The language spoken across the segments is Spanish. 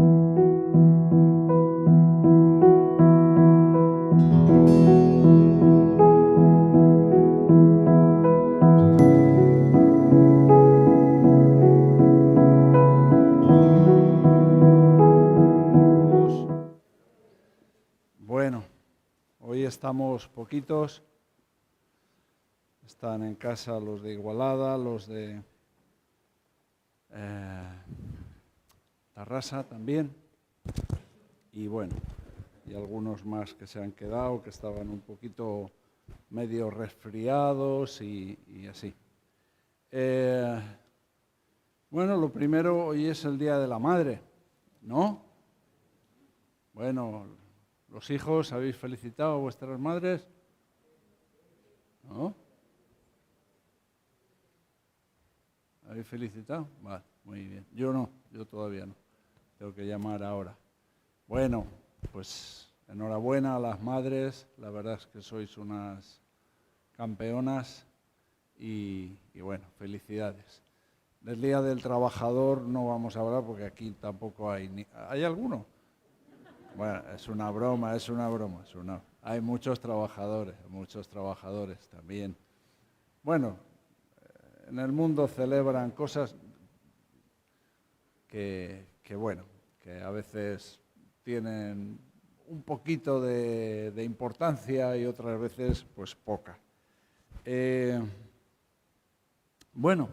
Bueno, hoy estamos poquitos. Están en casa los de Igualada, los de Tarrasa también. Y bueno, y algunos más que se han quedado, que estaban un poquito medio resfriados y así. Bueno, lo primero, hoy es el Día de la Madre, ¿no? Bueno, los hijos, ¿habéis felicitado a vuestras madres? ¿No? ¿Habéis felicitado? Vale, muy bien. Yo no, yo todavía no. Tengo que llamar ahora. Bueno, pues enhorabuena a las madres. La verdad es que sois unas campeonas y bueno, felicidades. Del Día del Trabajador no vamos a hablar porque aquí tampoco hay... ¿Hay alguno? Bueno, es una broma. Hay muchos trabajadores también. Bueno, en el mundo celebran cosas que a veces tienen un poquito de importancia y otras veces pues poca. Bueno,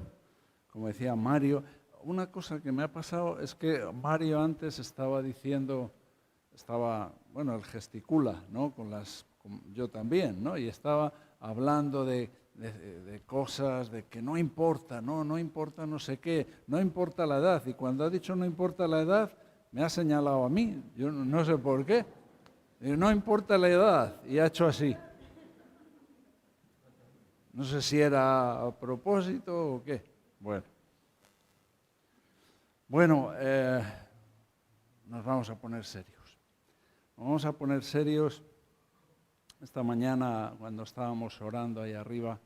como decía Mario, una cosa que me ha pasado es que Mario antes estaba diciendo, él gesticula, ¿no? Yo también, ¿no? Y estaba hablando de cosas, de que no importa, no importa no sé qué, no importa la edad. Y cuando ha dicho no importa la edad, me ha señalado a mí, yo no sé por qué. No importa la edad, y ha hecho así. No sé si era a propósito o qué. Bueno, nos vamos a poner serios. Vamos a poner serios. Esta mañana, cuando estábamos orando ahí arriba,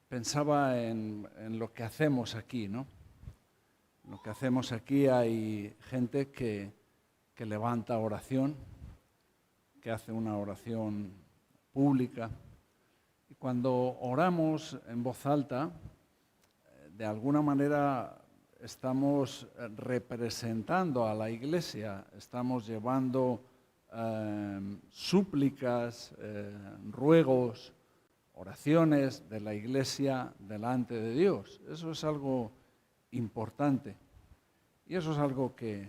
pensaba en lo que hacemos aquí, ¿no? Lo que hacemos aquí, hay gente que levanta oración, que hace una oración pública. Y cuando oramos en voz alta, de alguna manera estamos representando a la Iglesia, estamos llevando súplicas, ruegos, oraciones de la Iglesia delante de Dios. Eso es algo importante y eso es algo que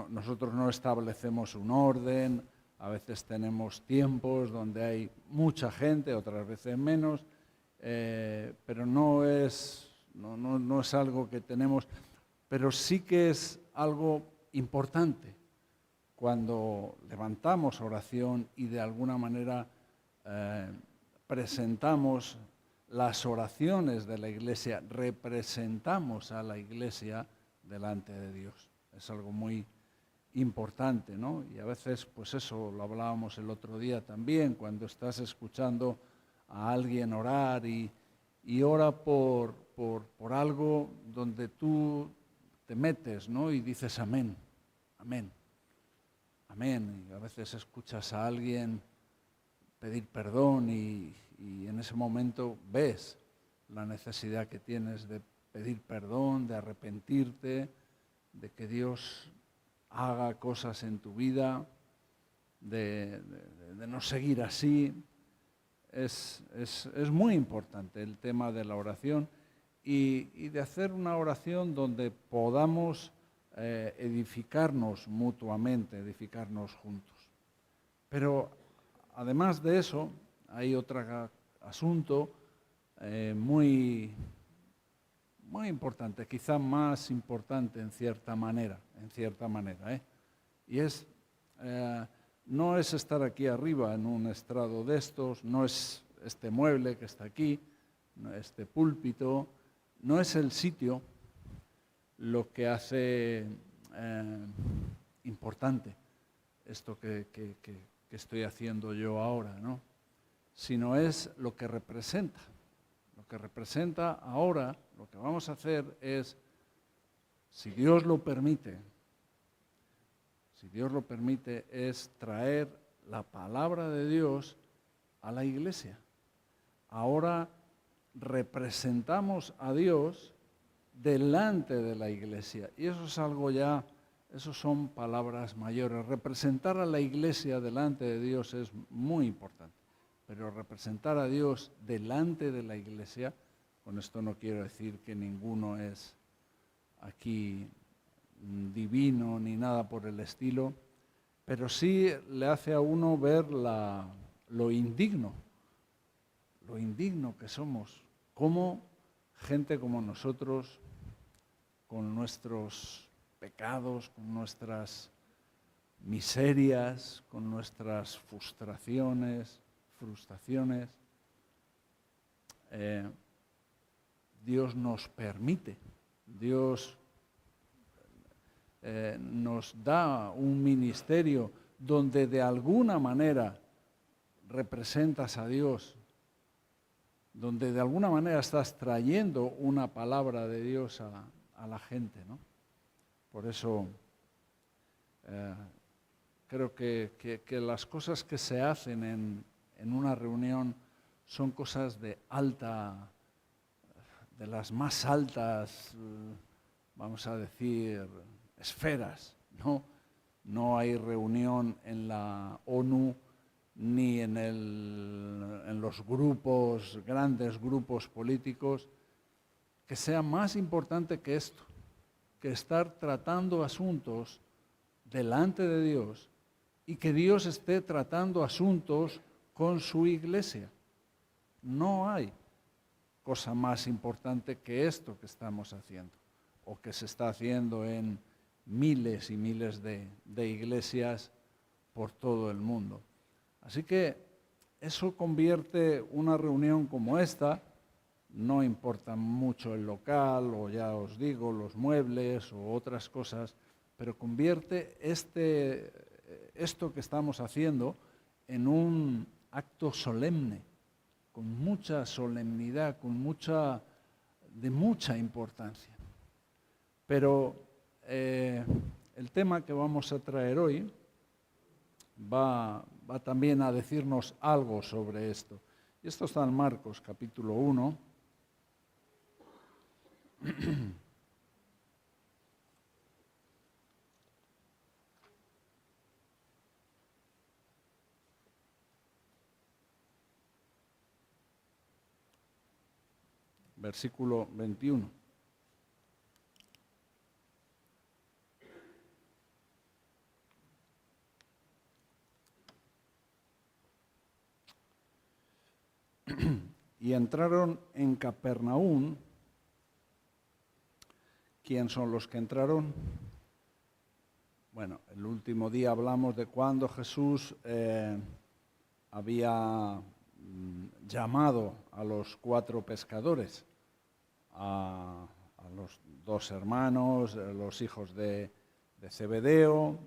nosotros no establecemos un orden. A veces tenemos tiempos donde hay mucha gente, otras veces menos, pero no es algo que tenemos, pero sí que es algo importante cuando levantamos oración y de alguna manera presentamos las oraciones de la Iglesia, representamos a la Iglesia delante de Dios. Es algo muy importante, ¿no? Y a veces, pues eso, lo hablábamos el otro día también, cuando estás escuchando a alguien orar y ora por algo donde tú te metes, ¿no? Y dices amén, amén, amén. Y a veces escuchas a alguien pedir perdón y en ese momento ves la necesidad que tienes de pedir perdón, de arrepentirte, de que Dios haga cosas en tu vida, de no seguir así. Es muy importante el tema de la oración y de hacer una oración donde podamos edificarnos mutuamente, edificarnos juntos. Pero además de eso, hay otro asunto muy importante, quizá más importante en cierta manera, y es, no es estar aquí arriba en un estrado de estos, no es este mueble que está aquí, este púlpito, no es el sitio lo que hace importante esto que estoy haciendo yo ahora, ¿no? Sino es lo que representa que representa ahora, lo que vamos a hacer es, si Dios lo permite, es traer la palabra de Dios a la iglesia. Ahora representamos a Dios delante de la iglesia. Y eso es algo ya, eso son palabras mayores. Representar a la iglesia delante de Dios es muy importante. Pero representar a Dios delante de la iglesia, con esto no quiero decir que ninguno es aquí divino ni nada por el estilo, pero sí le hace a uno ver lo indigno que somos, cómo gente como nosotros, con nuestros pecados, con nuestras miserias, con nuestras frustraciones, Dios nos permite, Dios nos da un ministerio donde de alguna manera representas a Dios, donde de alguna manera estás trayendo una palabra de Dios a la gente, ¿no? Por eso creo que las cosas que se hacen en una reunión son cosas de las más altas, vamos a decir, esferas, ¿no? No hay reunión en la ONU ni en los grandes grupos políticos, que sea más importante que esto, que estar tratando asuntos delante de Dios y que Dios esté tratando asuntos con su iglesia. No hay cosa más importante que esto que estamos haciendo, o que se está haciendo en miles y miles de iglesias por todo el mundo. Así que eso convierte una reunión como esta, no importa mucho el local o ya os digo los muebles o otras cosas, pero convierte esto que estamos haciendo en un acto solemne, con mucha solemnidad, de mucha importancia. Pero el tema que vamos a traer hoy va también a decirnos algo sobre esto. Y esto está en Marcos, capítulo 1. Versículo 21. Y entraron en Capernaum. ¿Quién son los que entraron? Bueno, el último día hablamos de cuando Jesús había llamado a los 4 pescadores, a los 2 hermanos, a los hijos de Zebedeo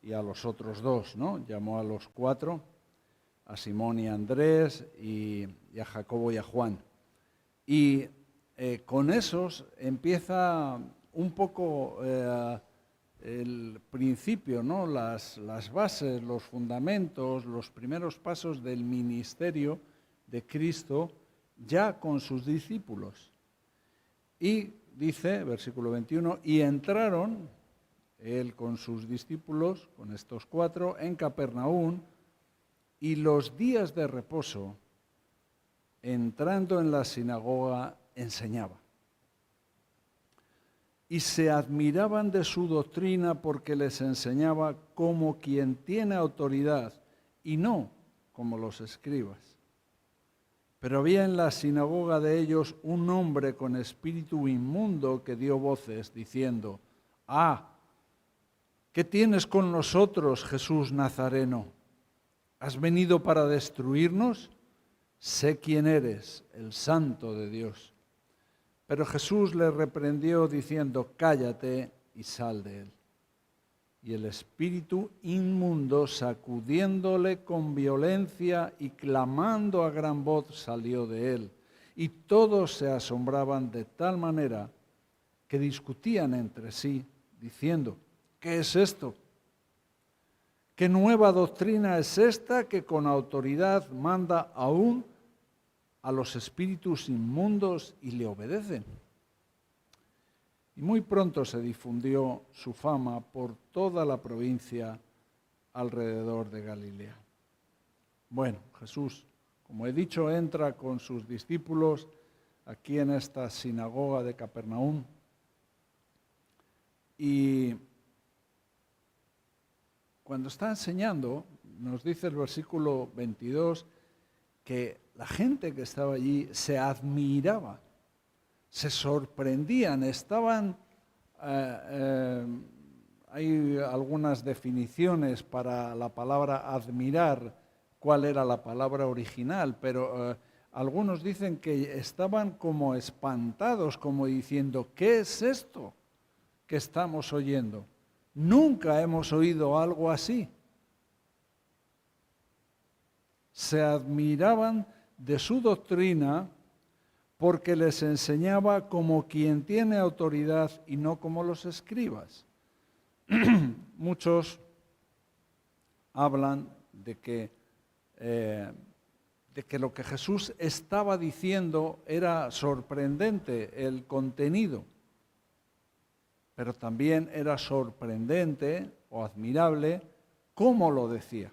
y a los otros 2, ¿no? Llamó a los 4, a Simón y a Andrés y a Jacobo y a Juan. Y con esos empieza un poco el principio, ¿no? Las bases, los fundamentos, los primeros pasos del ministerio de Cristo ya con sus discípulos. Y dice, versículo 21, y entraron él con sus discípulos, con estos 4, en Capernaum, y los días de reposo, entrando en la sinagoga, enseñaba. Y se admiraban de su doctrina porque les enseñaba como quien tiene autoridad y no como los escribas. Pero había en la sinagoga de ellos un hombre con espíritu inmundo que dio voces diciendo: ¿qué tienes con nosotros, Jesús Nazareno? ¿Has venido para destruirnos? Sé quién eres, el Santo de Dios. Pero Jesús le reprendió diciendo: cállate y sal de él. Y el espíritu inmundo, sacudiéndole con violencia y clamando a gran voz, salió de él. Y todos se asombraban de tal manera que discutían entre sí, diciendo, ¿qué es esto? ¿Qué nueva doctrina es esta que con autoridad manda aún a los espíritus inmundos y le obedecen? Y muy pronto se difundió su fama por toda la provincia alrededor de Galilea. Bueno, Jesús, como he dicho, entra con sus discípulos aquí en esta sinagoga de Capernaum y cuando está enseñando, nos dice el versículo 22 que la gente que estaba allí se admiraba, se sorprendían, estaban... hay algunas definiciones para la palabra admirar, cuál era la palabra original, pero algunos dicen que estaban como espantados, como diciendo, ¿qué es esto que estamos oyendo? Nunca hemos oído algo así. Se admiraban de su doctrina porque les enseñaba como quien tiene autoridad y no como los escribas. Muchos hablan de que lo que Jesús estaba diciendo era sorprendente, el contenido, pero también era sorprendente o admirable cómo lo decía.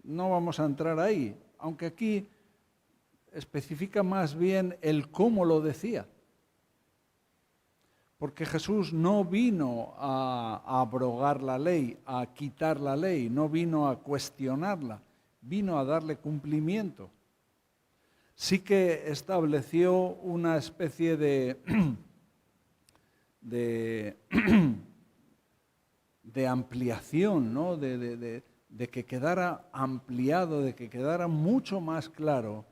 No vamos a entrar ahí, aunque aquí especifica más bien el cómo lo decía. Porque Jesús no vino a abrogar la ley, a quitar la ley, no vino a cuestionarla, vino a darle cumplimiento. Sí que estableció una especie de ampliación, ¿no? de que quedara ampliado, de que quedara mucho más claro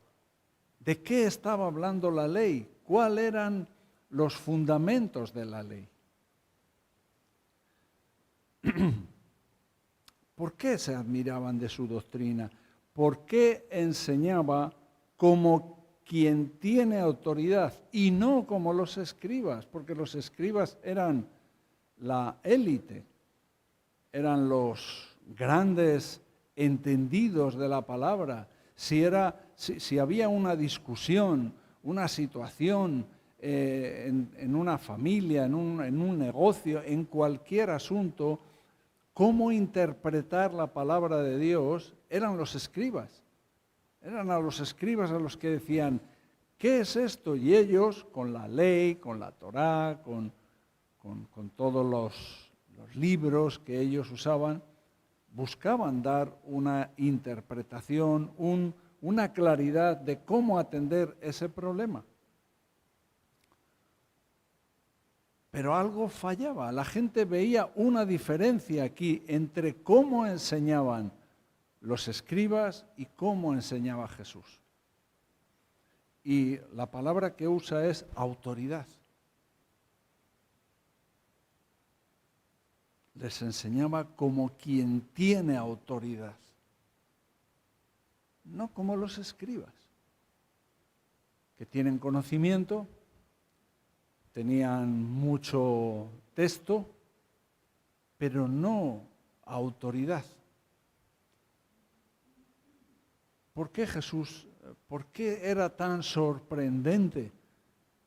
de qué estaba hablando la ley, cuáles eran los fundamentos de la ley. ¿Por qué se admiraban de su doctrina? ¿Por qué enseñaba como quien tiene autoridad y no como los escribas? Porque los escribas eran la élite, eran los grandes entendidos de la palabra. Si había una discusión, una situación en una familia, en un negocio, en cualquier asunto, cómo interpretar la palabra de Dios, eran los escribas. Eran a los escribas a los que decían, ¿qué es esto? Y ellos, con la ley, con la Torá, con todos los libros que ellos usaban, buscaban dar una interpretación, una claridad de cómo atender ese problema. Pero algo fallaba. La gente veía una diferencia aquí entre cómo enseñaban los escribas y cómo enseñaba Jesús. Y la palabra que usa es autoridad. Les enseñaba como quien tiene autoridad, no como los escribas, que tienen conocimiento, tenían mucho texto, pero no autoridad. ¿Por qué Jesús, por qué era tan sorprendente,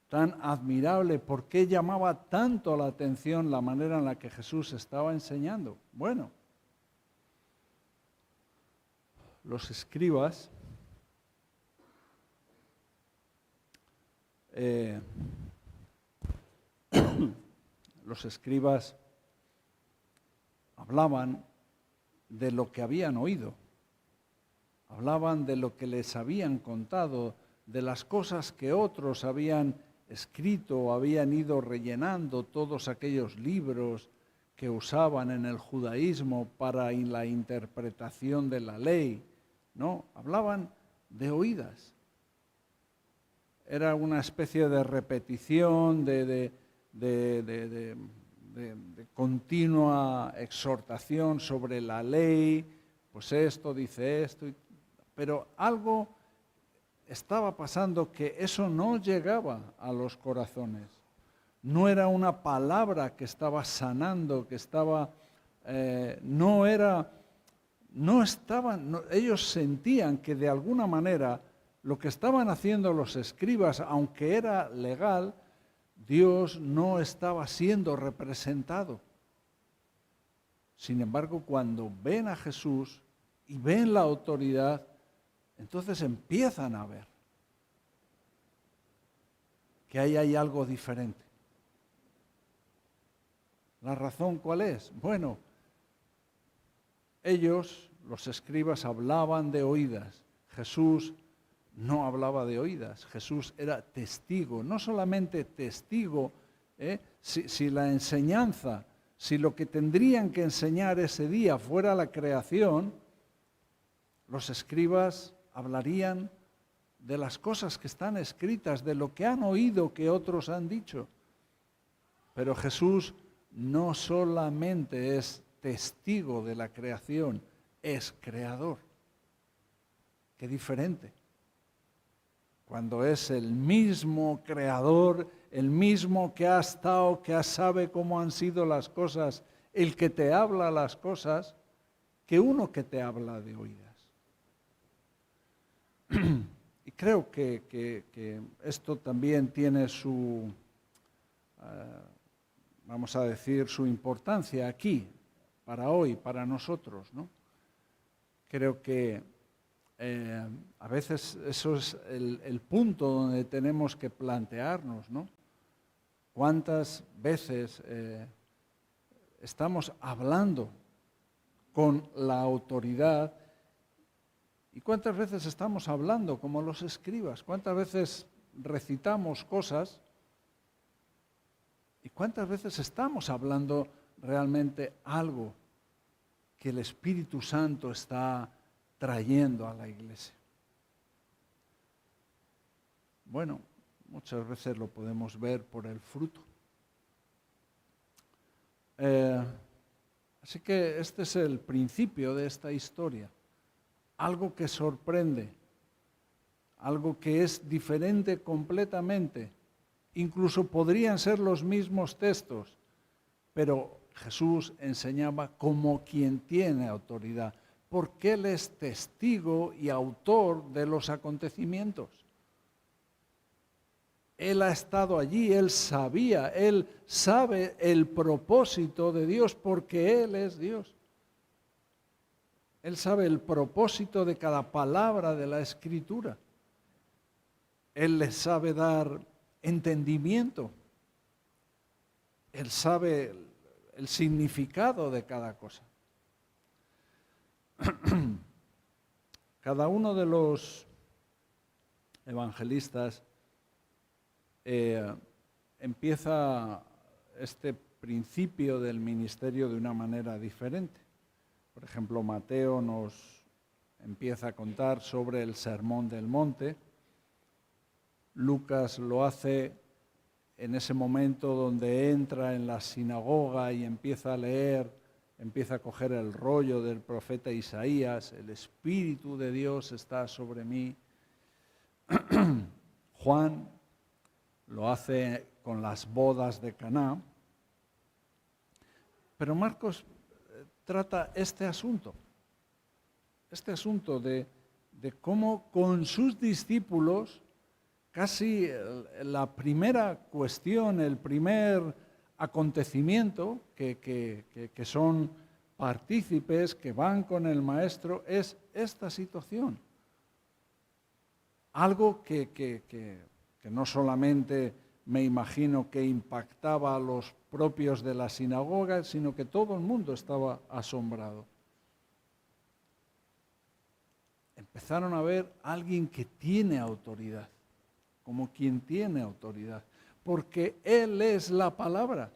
tan admirable? ¿Por qué llamaba tanto la atención la manera en la que Jesús estaba enseñando? Bueno, los escribas hablaban de lo que habían oído, hablaban de lo que les habían contado, de las cosas que otros habían escrito, habían ido rellenando todos aquellos libros que usaban en el judaísmo para la interpretación de la ley, ¿no? Hablaban de oídas. Era una especie de repetición, de continua exhortación sobre la ley, pues esto dice esto, pero algo estaba pasando que eso no llegaba a los corazones. No era una palabra que estaba sanando, que estaba, ellos sentían que de alguna manera lo que estaban haciendo los escribas, aunque era legal, Dios no estaba siendo representado. Sin embargo, cuando ven a Jesús y ven la autoridad, entonces empiezan a ver que ahí hay algo diferente. ¿La razón cuál es? Bueno, ellos, los escribas, hablaban de oídas. Jesús no hablaba de oídas. Jesús era testigo, no solamente testigo, si la enseñanza, si lo que tendrían que enseñar ese día fuera la creación, los escribas hablarían de las cosas que están escritas, de lo que han oído que otros han dicho. Pero Jesús no solamente es testigo de la creación, es creador. Qué diferente. Cuando es el mismo creador, el mismo que ha estado, que sabe cómo han sido las cosas, el que te habla las cosas, que uno que te habla de oídas. Y creo que esto también tiene su, vamos a decir, su importancia aquí, para hoy, para nosotros, ¿no? Creo que a veces eso es el punto donde tenemos que plantearnos, ¿no? ¿Cuántas veces estamos hablando con la autoridad? ¿Y cuántas veces estamos hablando como los escribas? ¿Cuántas veces recitamos cosas? ¿Y cuántas veces estamos hablando realmente algo que el Espíritu Santo está trayendo a la iglesia? Bueno, muchas veces lo podemos ver por el fruto. Así que este es el principio de esta historia. Algo que sorprende, algo que es diferente completamente. Incluso podrían ser los mismos textos, pero Jesús enseñaba como quien tiene autoridad, porque Él es testigo y autor de los acontecimientos. Él ha estado allí, Él sabía, Él sabe el propósito de Dios porque Él es Dios. Él sabe el propósito de cada palabra de la Escritura. Él le sabe dar entendimiento. Él sabe el significado de cada cosa. Cada uno de los evangelistas empieza este principio del ministerio de una manera diferente. Por ejemplo, Mateo nos empieza a contar sobre el Sermón del Monte. Lucas lo hace en ese momento donde entra en la sinagoga y empieza a leer, empieza a coger el rollo del profeta Isaías, el Espíritu de Dios está sobre mí. Juan lo hace con las bodas de Caná. Pero Marcos trata este asunto de cómo con sus discípulos, casi la primera cuestión, el primer acontecimiento que son partícipes, que van con el maestro, es esta situación. Algo que no solamente me imagino que impactaba a los propios de la sinagoga, sino que todo el mundo estaba asombrado. Empezaron a ver a alguien que tiene autoridad, como quien tiene autoridad, porque Él es la palabra.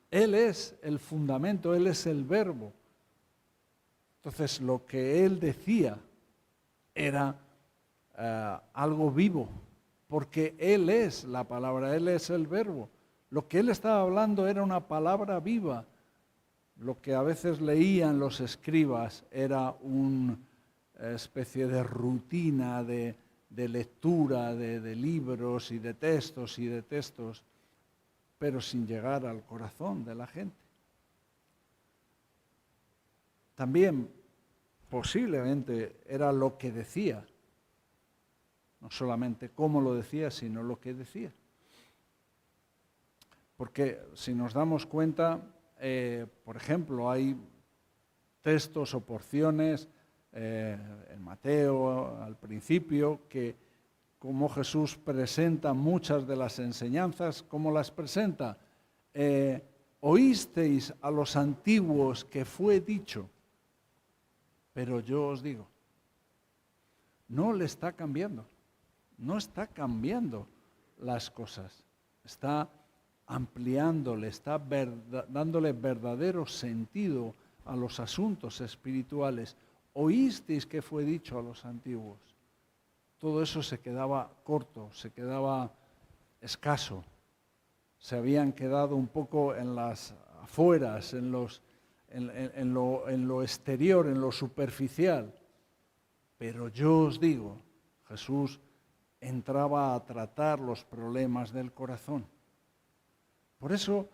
Él es el fundamento, Él es el verbo. Entonces lo que Él decía era algo vivo, porque Él es la palabra, Él es el verbo. Lo que Él estaba hablando era una palabra viva. Lo que a veces leían los escribas era especie de rutina de lectura de libros y de textos, pero sin llegar al corazón de la gente. También posiblemente era lo que decía, no solamente cómo lo decía, sino lo que decía. Porque si nos damos cuenta, por ejemplo, hay textos o porciones en Mateo al principio que como Jesús presenta muchas de las enseñanzas, ¿cómo las presenta? Oísteis a los antiguos que fue dicho, pero yo os digo, no le está cambiando, no está cambiando las cosas, está ampliándole, está dándole verdadero sentido a los asuntos espirituales. Oísteis que fue dicho a los antiguos. Todo eso se quedaba corto, se quedaba escaso. Se habían quedado un poco en las afueras, en lo exterior, en lo superficial. Pero yo os digo, Jesús entraba a tratar los problemas del corazón. Por eso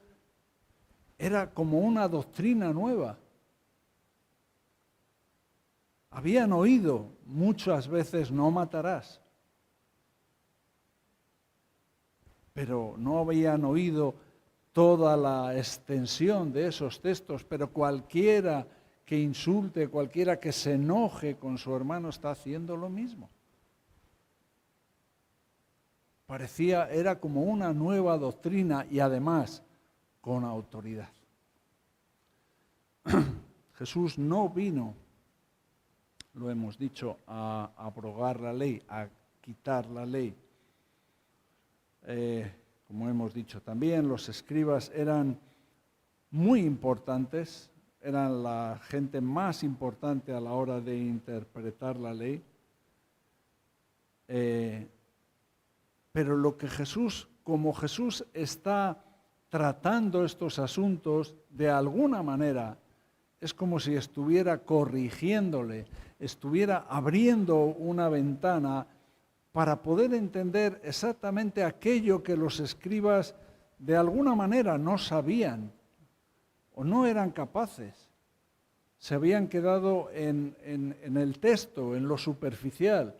era como una doctrina nueva. Habían oído muchas veces no matarás, pero no habían oído toda la extensión de esos textos, pero cualquiera que insulte, cualquiera que se enoje con su hermano está haciendo lo mismo. Era como una nueva doctrina y además con autoridad. Jesús no vino, lo hemos dicho, a abrogar la ley, a quitar la ley. Como hemos dicho también, los escribas eran muy importantes, eran la gente más importante a la hora de interpretar la ley. Pero lo que como Jesús está tratando estos asuntos, de alguna manera, es como si estuviera corrigiéndole, estuviera abriendo una ventana para poder entender exactamente aquello que los escribas de alguna manera no sabían o no eran capaces. Se habían quedado en el texto, en lo superficial.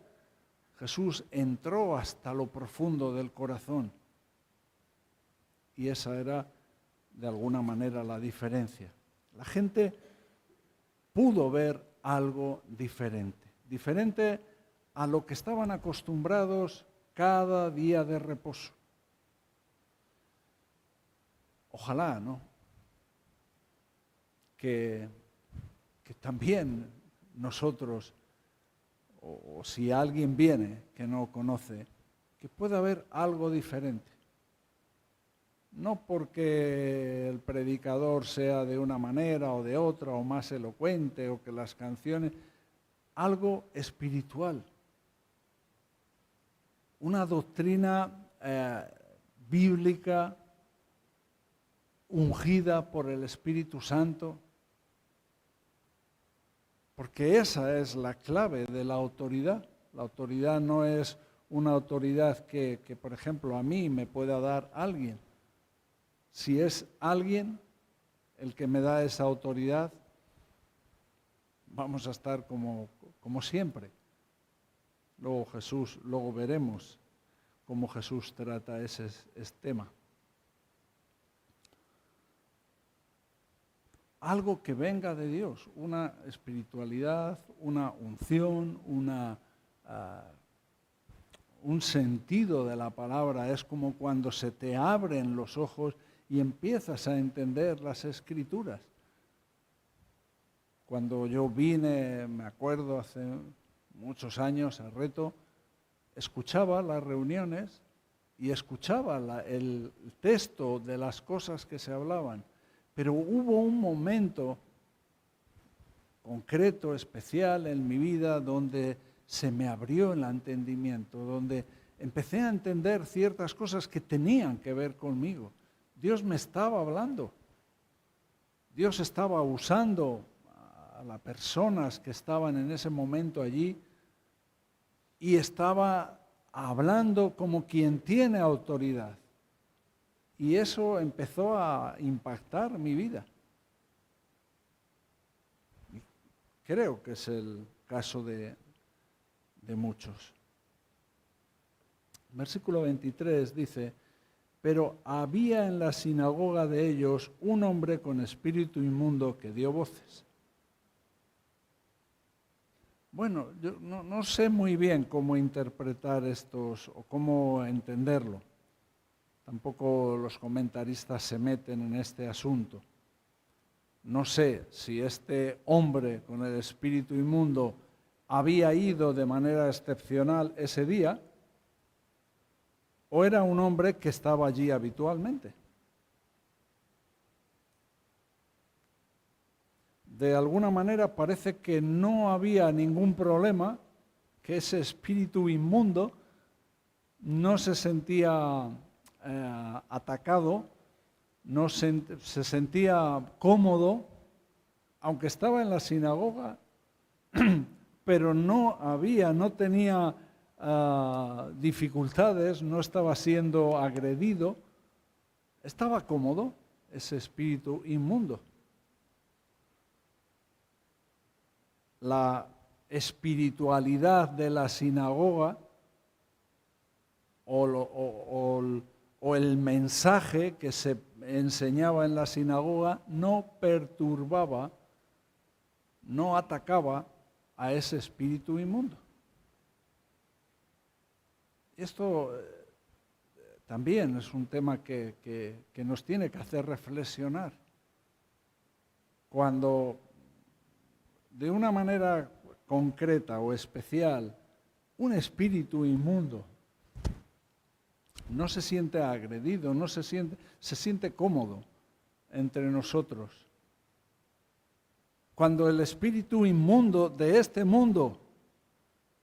Jesús entró hasta lo profundo del corazón. Y esa era, de alguna manera, la diferencia. La gente pudo ver algo diferente a lo que estaban acostumbrados cada día de reposo. Ojalá, ¿no? Que también nosotros, o si alguien viene que no conoce, que pueda haber algo diferente. No porque el predicador sea de una manera o de otra, o más elocuente, o que las canciones, algo espiritual. Una doctrina bíblica ungida por el Espíritu Santo, porque esa es la clave de la autoridad. La autoridad no es una autoridad que, por ejemplo, a mí me pueda dar alguien. Si es alguien el que me da esa autoridad, vamos a estar como siempre. Luego veremos cómo Jesús trata ese tema. Algo que venga de Dios, una espiritualidad, una unción, un sentido de la palabra. Es como cuando se te abren los ojos y empiezas a entender las Escrituras. Cuando yo vine, me acuerdo, hace muchos años a Reto, escuchaba las reuniones y escuchaba el texto de las cosas que se hablaban. Pero hubo un momento concreto, especial en mi vida, donde se me abrió el entendimiento, donde empecé a entender ciertas cosas que tenían que ver conmigo. Dios me estaba hablando. Dios estaba usando a las personas que estaban en ese momento allí y estaba hablando como quien tiene autoridad. Y eso empezó a impactar mi vida. Creo que es el caso de muchos. Versículo 23 dice: pero había en la sinagoga de ellos un hombre con espíritu inmundo que dio voces. Bueno, yo no sé muy bien cómo interpretar estos o cómo entenderlo. Tampoco los comentaristas se meten en este asunto. No sé si este hombre con el espíritu inmundo había ido de manera excepcional ese día o era un hombre que estaba allí habitualmente. De alguna manera parece que no había ningún problema, que ese espíritu inmundo no se sentía atacado, no se sentía cómodo, aunque estaba en la sinagoga, pero no tenía dificultades, no estaba siendo agredido, estaba cómodo ese espíritu inmundo. La espiritualidad de la sinagoga o el mensaje que se enseñaba en la sinagoga no perturbaba, no atacaba a ese espíritu inmundo. Esto también es un tema que nos tiene que hacer reflexionar. Cuando de una manera concreta o especial un espíritu inmundo no se siente agredido, se siente cómodo entre nosotros. Cuando el espíritu inmundo de este mundo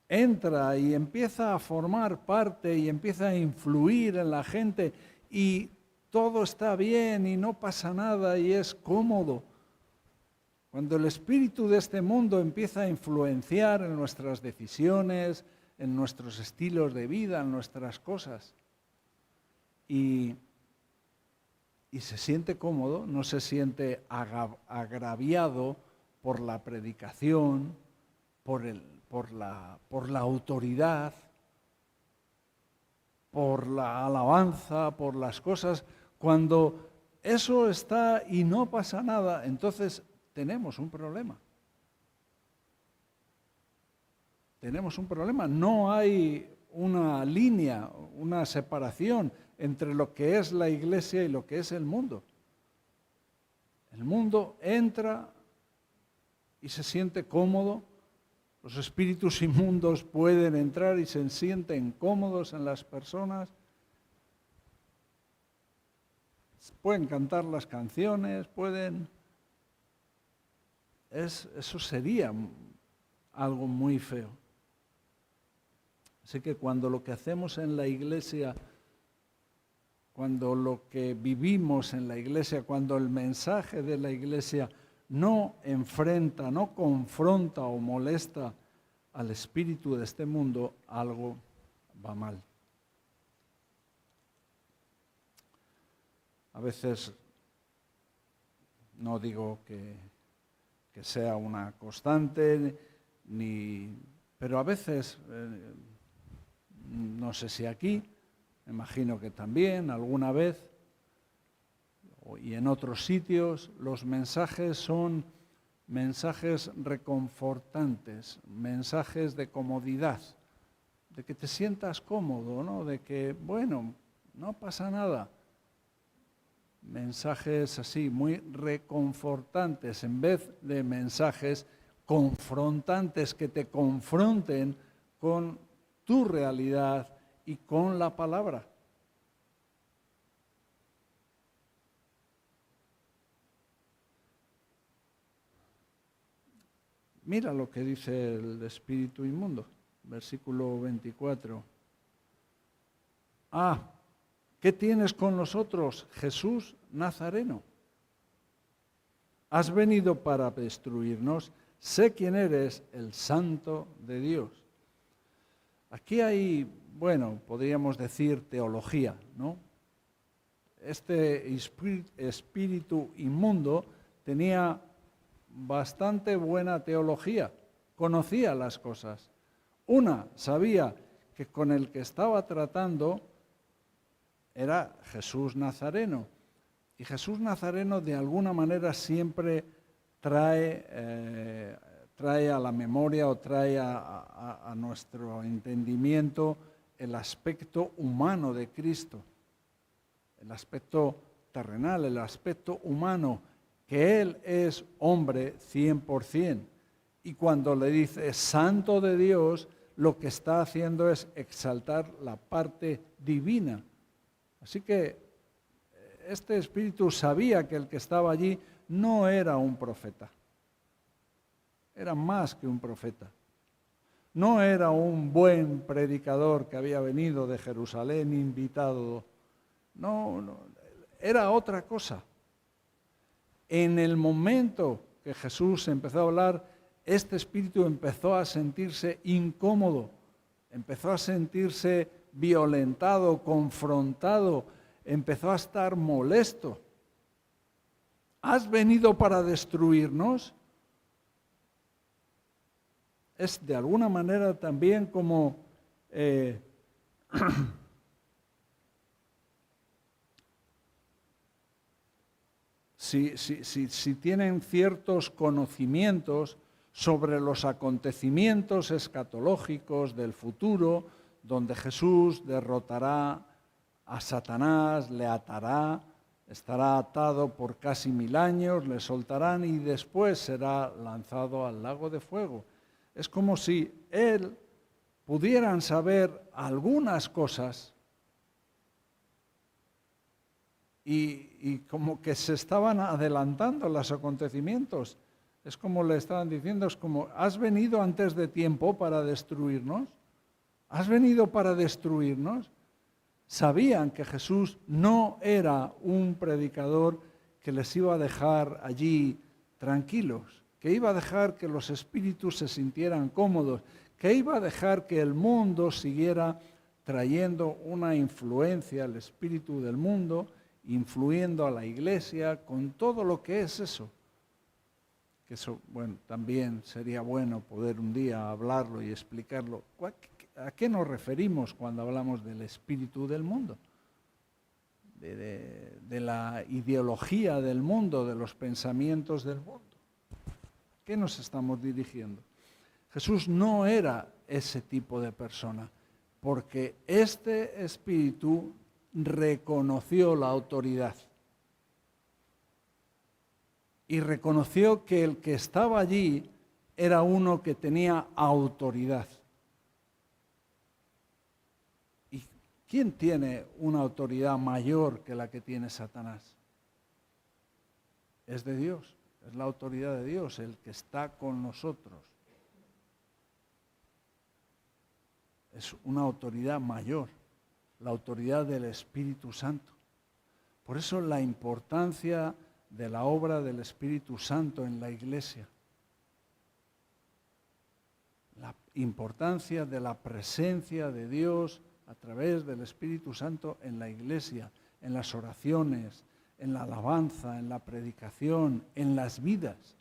entra y empieza a formar parte y empieza a influir en la gente y todo está bien y no pasa nada y es cómodo. Cuando el espíritu de este mundo empieza a influenciar en nuestras decisiones, en nuestros estilos de vida, en nuestras cosas, y se siente cómodo, no se siente agraviado por la predicación, por la autoridad, por la alabanza, por las cosas. Cuando eso está y no pasa nada, entonces tenemos un problema. Tenemos un problema. No hay una línea, una separación entre lo que es la iglesia y lo que es el mundo. El mundo entra y se siente cómodo. Los espíritus inmundos pueden entrar y se sienten cómodos en las personas. Pueden cantar las canciones, eso sería algo muy feo. Así que cuando lo que hacemos en la iglesia, cuando lo que vivimos en la iglesia, cuando el mensaje de la iglesia no enfrenta, no confronta o molesta al espíritu de este mundo, algo va mal. A veces, no digo que sea una constante, pero a veces, no sé si aquí, me imagino que también, alguna vez, y en otros sitios, los mensajes son mensajes reconfortantes, mensajes de comodidad, de que te sientas cómodo, ¿no? De que, bueno, no pasa nada. Mensajes así, muy reconfortantes, en vez de mensajes confrontantes que te confronten con tu realidad y con la palabra. Mira lo que dice el espíritu inmundo, versículo 24. ¿Qué tienes con nosotros, Jesús Nazareno? ¿Has venido para destruirnos? sé quién eres, el Santo de Dios. Aquí hay, bueno, podríamos decir teología, ¿no? Este espíritu inmundo tenía bastante buena teología, conocía las cosas. Una, sabía que con el que estaba tratando era Jesús Nazareno. Y Jesús Nazareno de alguna manera siempre trae a la memoria o trae a nuestro entendimiento el aspecto humano de Cristo, el aspecto terrenal, el aspecto humano, que Él es hombre 100%. Y cuando le dice Santo de Dios, lo que está haciendo es exaltar la parte divina. Así que este espíritu sabía que el que estaba allí no era un profeta, era más que un profeta. No era un buen predicador que había venido de Jerusalén invitado. No, era otra cosa. En el momento que Jesús empezó a hablar, este espíritu empezó a sentirse incómodo, empezó a sentirse violentado, confrontado, empezó a estar molesto. ¿Has venido para destruirnos? Es de alguna manera también como si tienen ciertos conocimientos sobre los acontecimientos escatológicos del futuro, donde Jesús derrotará a Satanás, le atará, estará atado por casi 1000 años, le soltarán y después será lanzado al lago de fuego. Es como si él pudieran saber algunas cosas y como que se estaban adelantando los acontecimientos. Es como le estaban diciendo, es como, ¿has venido antes de tiempo para destruirnos? ¿Has venido para destruirnos? Sabían que Jesús no era un predicador que les iba a dejar allí tranquilos, que iba a dejar que los espíritus se sintieran cómodos, que iba a dejar que el mundo siguiera trayendo una influencia, el espíritu del mundo, influyendo a la iglesia con todo lo que es eso. Que eso, bueno, también sería bueno poder un día hablarlo y explicarlo. ¿A qué nos referimos cuando hablamos del espíritu del mundo? De la ideología del mundo, de los pensamientos del mundo. ¿A qué nos estamos dirigiendo? Jesús no era ese tipo de persona, porque este espíritu reconoció la autoridad y reconoció que el que estaba allí era uno que tenía autoridad. ¿Y quién tiene una autoridad mayor que la que tiene Satanás? Es de Dios, es la autoridad de Dios, el que está con nosotros. Es una autoridad mayor, la autoridad del Espíritu Santo. Por eso la importancia de la obra del Espíritu Santo en la iglesia. La importancia de la presencia de Dios a través del Espíritu Santo en la iglesia, en las oraciones, en la alabanza, en la predicación, en las vidas.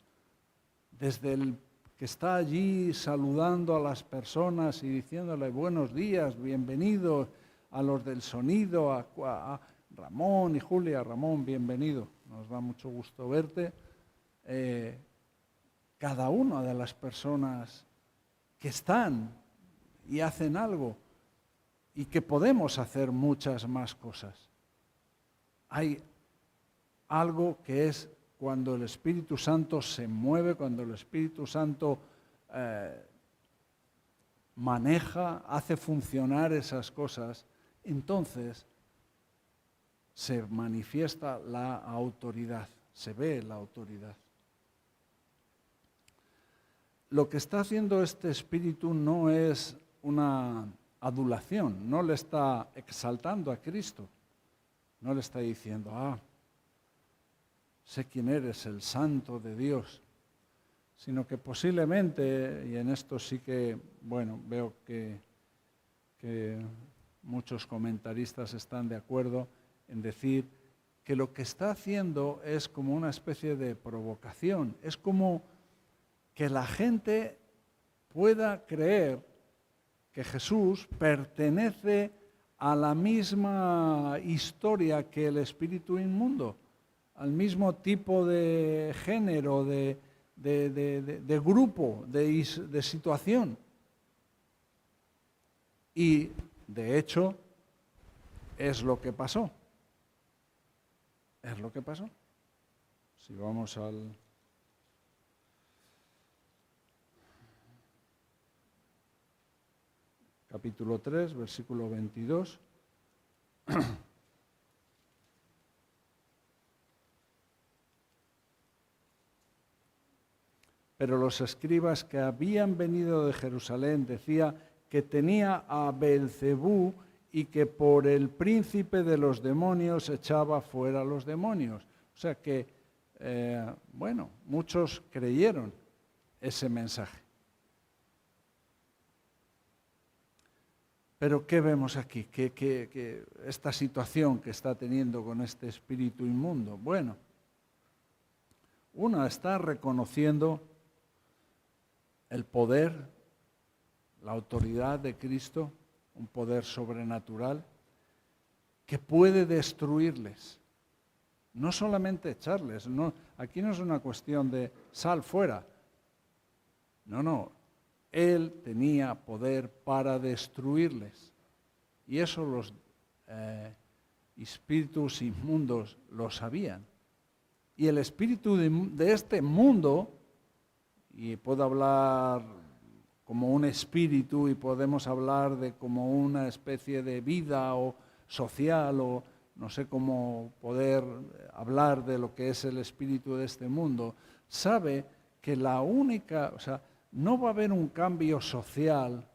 Desde el que está allí saludando a las personas y diciéndole buenos días, bienvenidos, a los del sonido, a Ramón y Julia. Ramón, bienvenido, nos da mucho gusto verte. Cada una de las personas que están y hacen algo y que podemos hacer muchas más cosas. Hay algo que es cuando el Espíritu Santo se mueve, cuando el Espíritu Santo maneja, hace funcionar esas cosas, entonces se manifiesta la autoridad, se ve la autoridad. Lo que está haciendo este espíritu no es una adulación, no le está exaltando a Cristo, no le está diciendo, sé quién eres, el Santo de Dios, sino que posiblemente, y en esto sí que, bueno, veo que muchos comentaristas están de acuerdo en decir que lo que está haciendo es como una especie de provocación, es como que la gente pueda creer que Jesús pertenece a la misma historia que el espíritu inmundo, al mismo tipo de género, de grupo, de situación. Y de hecho es lo que pasó. Es lo que pasó. Si vamos al capítulo 3, versículo 22. Pero los escribas que habían venido de Jerusalén decían que tenía a Beelzebú y que por el príncipe de los demonios echaba fuera a los demonios. O sea que, bueno, muchos creyeron ese mensaje. Pero ¿qué vemos aquí? ¿Qué esta situación que está teniendo con este espíritu inmundo? Bueno, uno está reconociendo el poder, la autoridad de Cristo, un poder sobrenatural que puede destruirles. No solamente echarles, no, aquí no es una cuestión de sal fuera. No, Él tenía poder para destruirles. Y eso los espíritus inmundos lo sabían. Y el espíritu de este mundo, y puedo hablar como un espíritu y podemos hablar de como una especie de vida o social o no sé cómo poder hablar de lo que es el espíritu de este mundo, sabe que la única, o sea, no va a haber un cambio social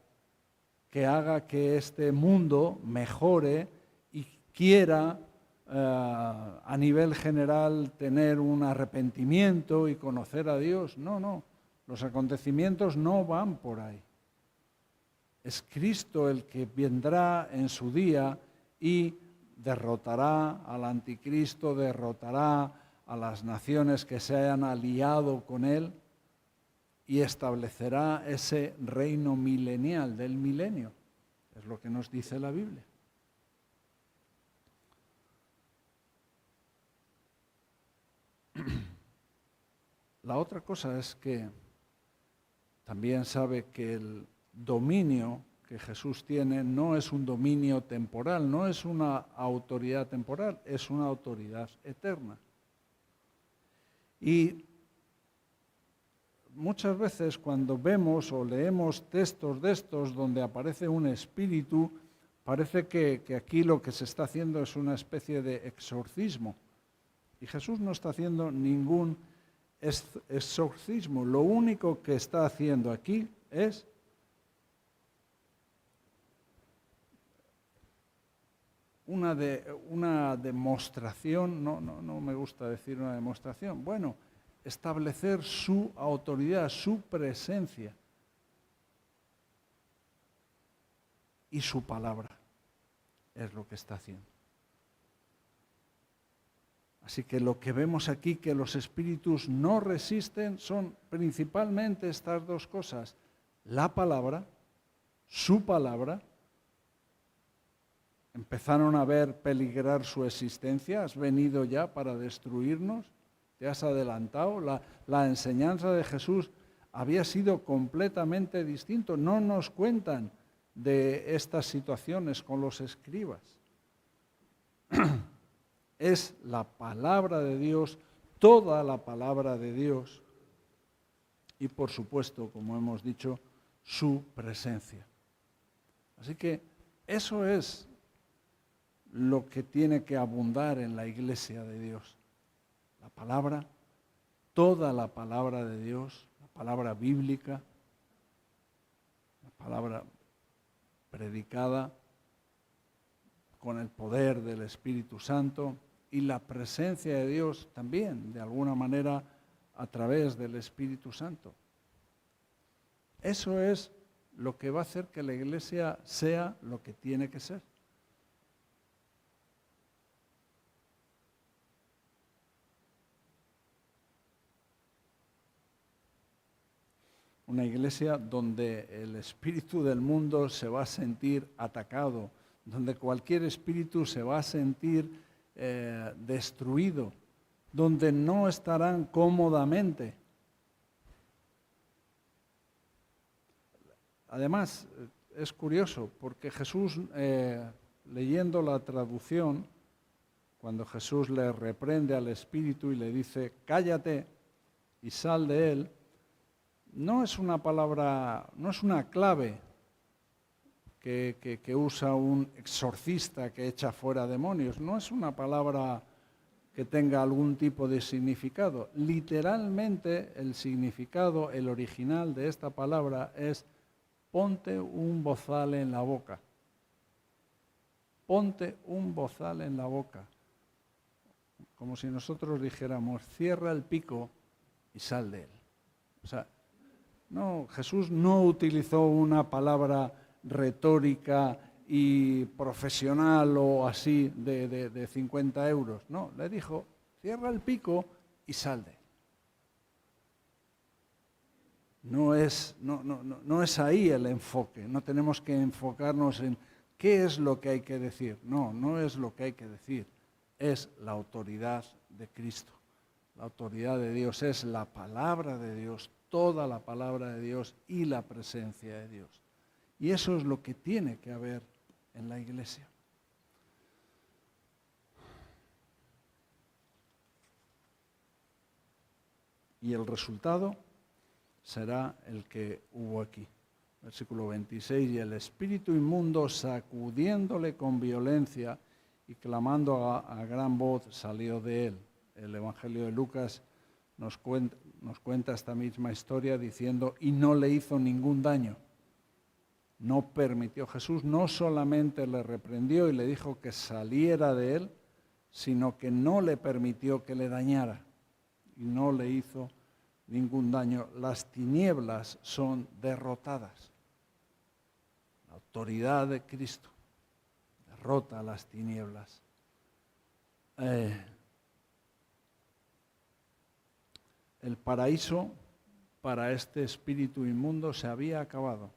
que haga que este mundo mejore y quiera a nivel general tener un arrepentimiento y conocer a Dios. No, los acontecimientos no van por ahí. Es Cristo el que vendrá en su día y derrotará al anticristo, derrotará a las naciones que se hayan aliado con él y establecerá ese reino milenial del milenio. Es lo que nos dice la Biblia. La otra cosa es que también sabe que el dominio que Jesús tiene no es un dominio temporal, no es una autoridad temporal, es una autoridad eterna. Y muchas veces cuando vemos o leemos textos de estos donde aparece un espíritu, parece que aquí lo que se está haciendo es una especie de exorcismo. Y Jesús no está haciendo ningún exorcismo. Lo único que está haciendo aquí es una demostración, no me gusta decir una demostración, bueno, establecer su autoridad, su presencia y su palabra es lo que está haciendo. Así que lo que vemos aquí que los espíritus no resisten son principalmente estas dos cosas, la palabra, su palabra. Empezaron a ver peligrar su existencia, has venido ya para destruirnos, te has adelantado. La enseñanza de Jesús había sido completamente distinto. No nos cuentan de estas situaciones con los escribas. Es la palabra de Dios, toda la palabra de Dios y por supuesto, como hemos dicho, su presencia. Así que eso es lo que tiene que abundar en la iglesia de Dios. La palabra, toda la palabra de Dios, la palabra bíblica, la palabra predicada con el poder del Espíritu Santo y la presencia de Dios también, de alguna manera, a través del Espíritu Santo. Eso es lo que va a hacer que la Iglesia sea lo que tiene que ser. Una iglesia donde el espíritu del mundo se va a sentir atacado, donde cualquier espíritu se va a sentir destruido, donde no estarán cómodamente. Además, es curioso, porque Jesús, leyendo la traducción, cuando Jesús le reprende al espíritu y le dice, cállate y sal de él, no es una palabra, no es una clave que usa un exorcista que echa fuera demonios, no es una palabra que tenga algún tipo de significado. Literalmente el significado, el original de esta palabra es ponte un bozal en la boca. Ponte un bozal en la boca. Como si nosotros dijéramos, cierra el pico y sal de él. O sea, no, Jesús no utilizó una palabra retórica y profesional o así de 50 euros. No, le dijo, cierra el pico y sal de él. No es ahí el enfoque, no tenemos que enfocarnos en qué es lo que hay que decir. No es lo que hay que decir, es la autoridad de Cristo. La autoridad de Dios es la palabra de Dios, toda la palabra de Dios y la presencia de Dios. Y eso es lo que tiene que haber en la iglesia. Y el resultado será el que hubo aquí. Versículo 26, y el espíritu inmundo sacudiéndole con violencia y clamando a gran voz salió de él. El Evangelio de Lucas nos cuenta esta misma historia diciendo, y no le hizo ningún daño. No permitió. Jesús no solamente le reprendió y le dijo que saliera de él, sino que no le permitió que le dañara. Y no le hizo ningún daño. Las tinieblas son derrotadas. La autoridad de Cristo derrota a las tinieblas. El paraíso para este espíritu inmundo se había acabado.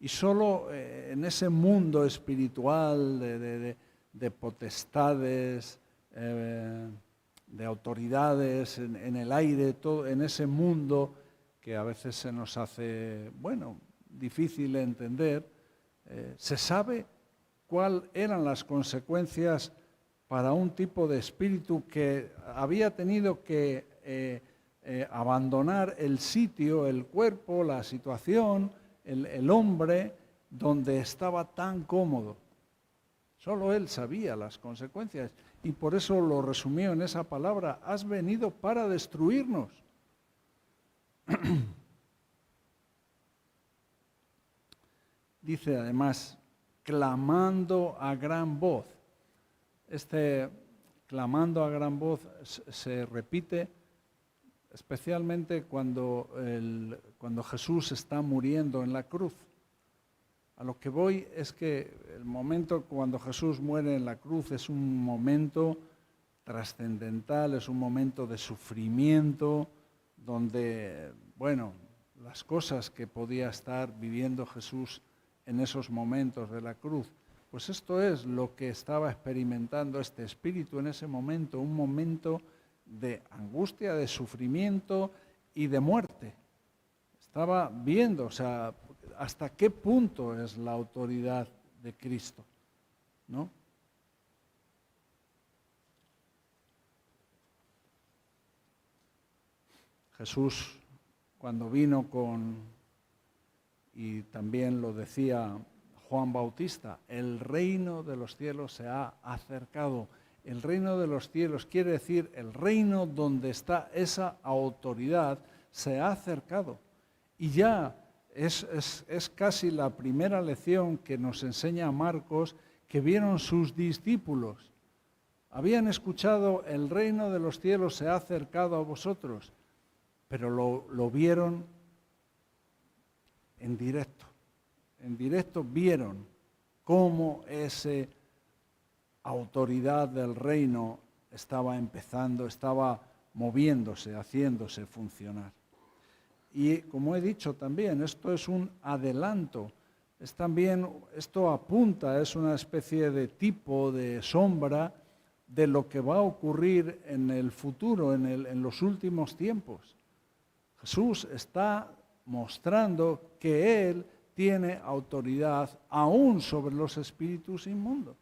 Y solo en ese mundo espiritual de potestades, de autoridades en el aire, todo, en ese mundo que a veces se nos hace, difícil de entender, se sabe cuáles eran las consecuencias para un tipo de espíritu que había tenido que abandonar el sitio, el cuerpo, la situación, el hombre donde estaba tan cómodo. Solo él sabía las consecuencias y por eso lo resumió en esa palabra, has venido para destruirnos. Dice además, clamando a gran voz. Este clamando a gran voz se repite especialmente cuando Jesús está muriendo en la cruz. A lo que voy es que el momento cuando Jesús muere en la cruz es un momento trascendental, es un momento de sufrimiento, donde, las cosas que podía estar viviendo Jesús en esos momentos de la cruz, pues esto es lo que estaba experimentando este espíritu en ese momento, un momento de angustia, de sufrimiento y de muerte. Estaba viendo, hasta qué punto es la autoridad de Cristo, ¿no? Jesús, cuando vino y también lo decía Juan Bautista, el reino de los cielos se ha acercado. El reino de los cielos quiere decir el reino donde está esa autoridad se ha acercado. Y ya es casi la primera lección que nos enseña Marcos que vieron sus discípulos. habían escuchado, el reino de los cielos se ha acercado a vosotros, pero lo vieron en directo. En directo vieron cómo esa autoridad del reino estaba empezando, estaba moviéndose, haciéndose funcionar. Y como he dicho también, esto es un adelanto, es también, esto apunta, es una especie de tipo, de sombra de lo que va a ocurrir en el futuro, en los últimos tiempos. Jesús está mostrando que Él tiene autoridad aún sobre los espíritus inmundos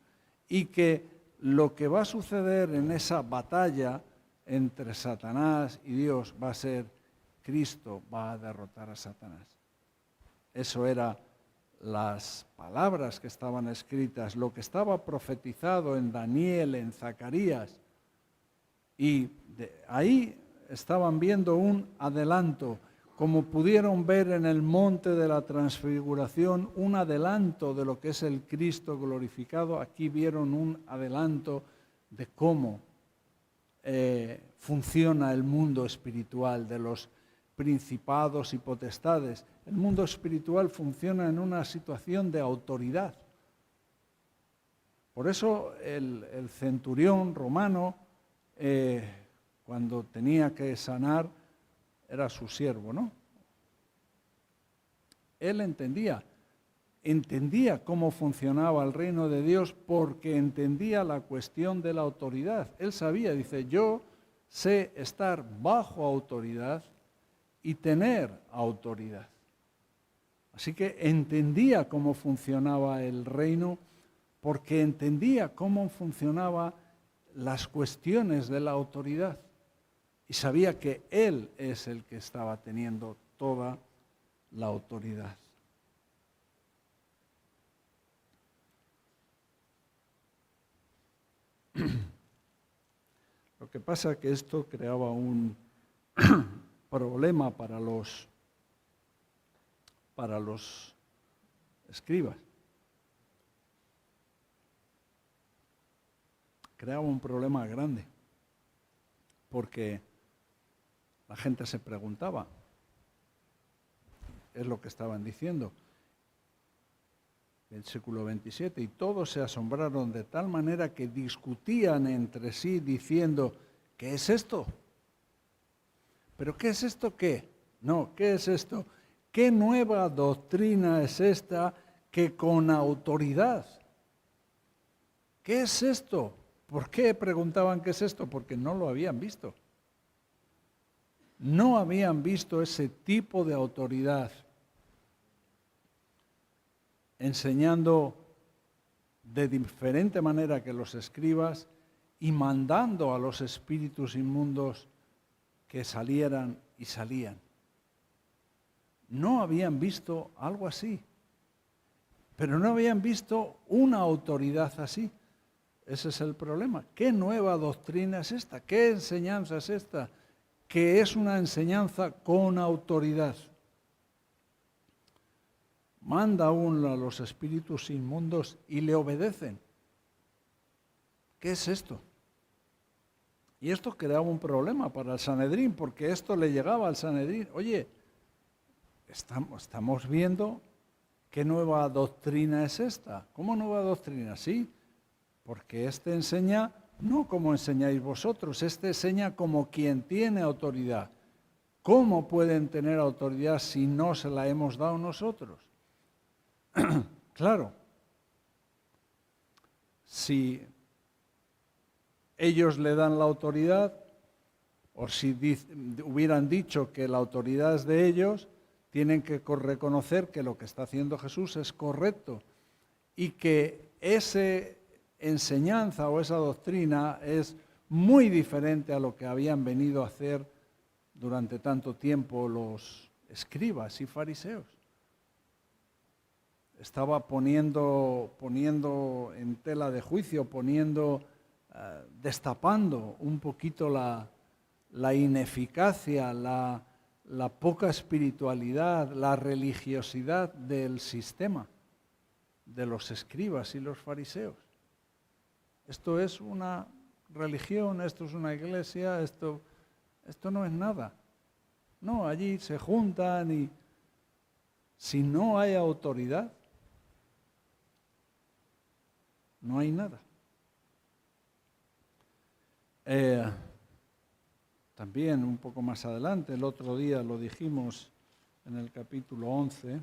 y que lo que va a suceder en esa batalla entre Satanás y Dios va a ser Cristo va a derrotar a Satanás. Eso eran las palabras que estaban escritas, lo que estaba profetizado en Daniel, en Zacarías, y ahí estaban viendo un adelanto, como pudieron ver en el monte de la transfiguración, un adelanto de lo que es el Cristo glorificado. Aquí vieron un adelanto de cómo funciona el mundo espiritual, de los principados y potestades. El mundo espiritual funciona en una situación de autoridad. Por eso el centurión romano, cuando tenía que sanar, era su siervo, ¿no? Él entendía cómo funcionaba el reino de Dios porque entendía la cuestión de la autoridad. Él sabía, dice, yo sé estar bajo autoridad y tener autoridad. Así que entendía cómo funcionaba el reino porque entendía cómo funcionaban las cuestiones de la autoridad. Y sabía que Él es el que estaba teniendo toda la autoridad. Lo que pasa es que esto creaba un problema para los escribas. Creaba un problema grande, porque la gente se preguntaba, es lo que estaban diciendo, versículo 27, y todos se asombraron de tal manera que discutían entre sí diciendo, ¿qué es esto? ¿Pero qué es esto qué? No, ¿qué es esto? ¿Qué nueva doctrina es esta que con autoridad? ¿Qué es esto? ¿Por qué preguntaban qué es esto? Porque no lo habían visto. No habían visto ese tipo de autoridad enseñando de diferente manera que los escribas y mandando a los espíritus inmundos que salieran y salían. No habían visto algo así, pero no habían visto una autoridad así. Ese es el problema. ¿Qué nueva doctrina es esta? ¿Qué enseñanza es esta? Que es una enseñanza con autoridad. Manda aún a los espíritus inmundos y le obedecen. ¿Qué es esto? Y esto creaba un problema para el Sanedrín, porque esto le llegaba al Sanedrín. Oye, estamos viendo qué nueva doctrina es esta. ¿Cómo nueva doctrina? Sí, porque este enseña no como enseñáis vosotros, este enseña como quien tiene autoridad. ¿Cómo pueden tener autoridad si no se la hemos dado nosotros? Claro, si ellos le dan la autoridad, o si hubieran dicho que la autoridad es de ellos, tienen que reconocer que lo que está haciendo Jesús es correcto y que esa enseñanza o esa doctrina es muy diferente a lo que habían venido a hacer durante tanto tiempo los escribas y fariseos. Estaba poniendo en tela de juicio, destapando un poquito la ineficacia, la poca espiritualidad, la religiosidad del sistema de los escribas y los fariseos. Esto es una religión, esto es una iglesia, esto no es nada. No, allí se juntan y si no hay autoridad, no hay nada. También un poco más adelante, el otro día lo dijimos en el capítulo 11,